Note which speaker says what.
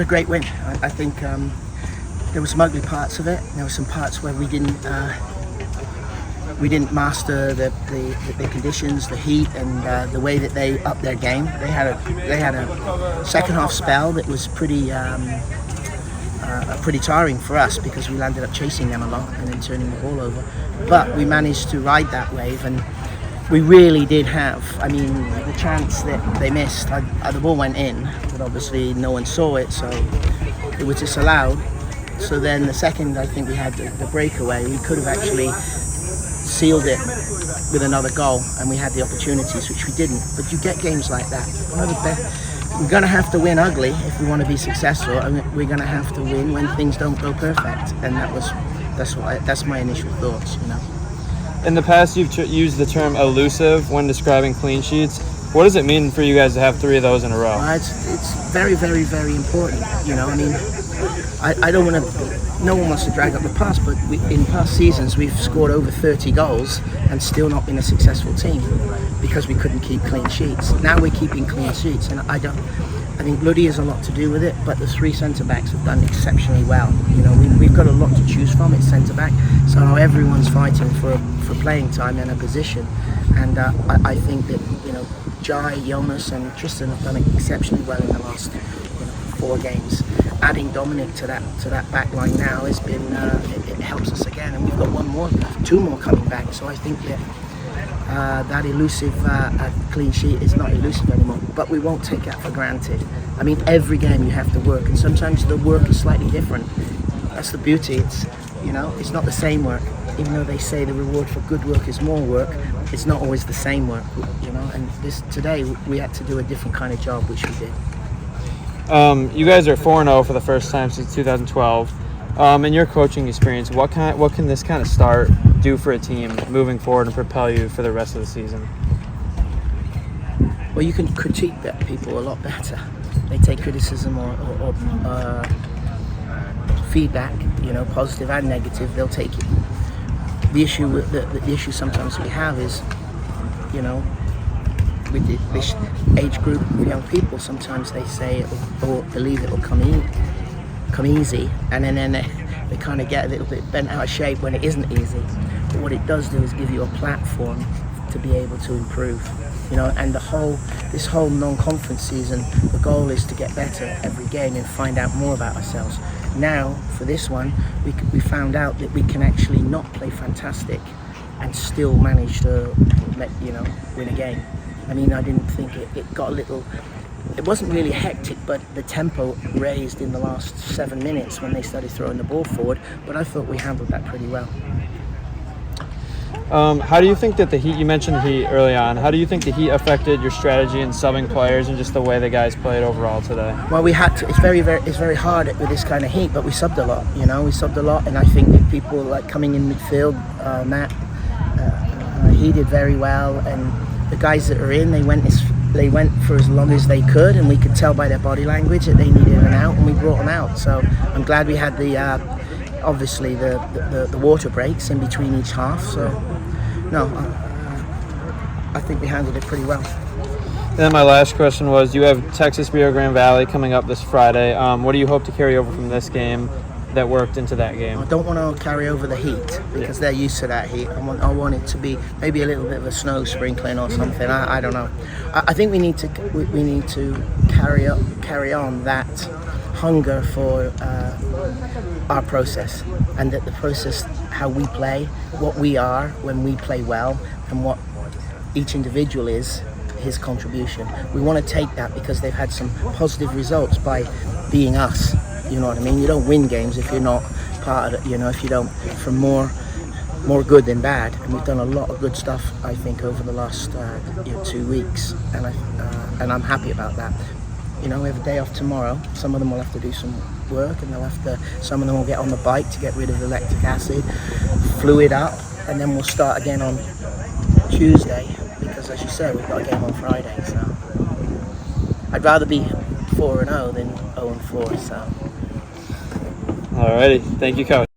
Speaker 1: A great win. I think there were some ugly parts of it. There were some parts where we didn't master the conditions, the heat, and the way that they upped their game. They had a second half spell that was pretty tiring for us because we landed up chasing them a lot and then turning the ball over. But we managed to ride that wave, and we really did have, the chance that they missed, the ball went in, but obviously no one saw it, so it was disallowed. So then the second I think we had the breakaway, we could have actually sealed it with another goal, and we had the opportunities, which we didn't. But you get games like that. One of the best. We're going to have to win ugly if we want to be successful, and we're going to have to win when things don't go perfect. And that's my initial thoughts,
Speaker 2: In the past, you've used the term elusive when describing clean sheets. What does it mean for you guys to have 3 of those in a row?
Speaker 1: It's very, very, very important. I don't want to. No one wants to drag up the past, but in past seasons we've scored over 30 goals and still not been a successful team because we couldn't keep clean sheets. Now we're keeping clean sheets, and I think Bloody has a lot to do with it, but the 3 centre backs have done exceptionally well. We've got a lot to choose from at centre back, so now everyone's fighting for playing time and a position. And I think that Jai, Jonas, and Tristan have done exceptionally well in the last 4 games. Adding Dominic to that back line now has been it helps us again, and we've got 2 more coming back. So I think that that elusive clean sheet is not elusive anymore, but we won't take that for granted. Every game you have to work, and sometimes the work is slightly different. That's the beauty. It's not the same work. Even though they say the reward for good work is more work, it's not always the same work, And today we had to do a different kind of job, which we did.
Speaker 2: You guys are 4-0 for the first time since 2012. In your coaching experience, what can this kind of start do for a team moving forward and propel you for the rest of the season?
Speaker 1: Well, you can critique people a lot better. They take criticism or feedback, positive and negative. They'll take it. The issue sometimes we have is, with this age group of young people, sometimes they say or believe it will come easy, and then they kind of get a little bit bent out of shape when it isn't easy. But what it does do is give you a platform to be able to improve. And this whole non-conference season, the goal is to get better every game and find out more about ourselves. Now, for this one, we found out that we can actually not play fantastic and still manage to, win a game. I didn't think it got a little. It wasn't really hectic, but the tempo raised in the last 7 minutes when they started throwing the ball forward. But I thought we handled that pretty well.
Speaker 2: How do you think that the heat? You mentioned the heat early on. How do you think the heat affected your strategy in subbing players and just the way the guys played overall today?
Speaker 1: Well, we had to. It's very hard with this kind of heat, but we subbed a lot. We subbed a lot, and I think that people like coming in midfield, Matt, he did very well, and the guys that are in, they went for as long as they could, and we could tell by their body language that they needed an out, and we brought them out. So I'm glad we had obviously the water breaks in between each half. So no, I think we handled it pretty well.
Speaker 2: And then my last question was, you have Texas Rio Grande Valley coming up this Friday. What do you hope to carry over from this game that worked into that game?
Speaker 1: I don't want to carry over the heat because they're used to that heat. I want it to be maybe a little bit of a snow sprinkling or something. I don't know. I think we need to carry on that hunger for our process, and that the process, how we play, what we are when we play well, and what each individual is, his contribution. We want to take that because they've had some positive results by being us. You know what I mean? You don't win games if you're not part of it. If you don't, from more good than bad. And we've done a lot of good stuff, I think, over the last 2 weeks, and I'm happy about that. We have a day off tomorrow. Some of them will have to do some work, and some of them will get on the bike to get rid of the lactic acid, fluid up, and then we'll start again on Tuesday because, as you said, we've got a game on Friday. So I'd rather be 4-0 than 0-4. So.
Speaker 2: Alrighty, thank you, Coach.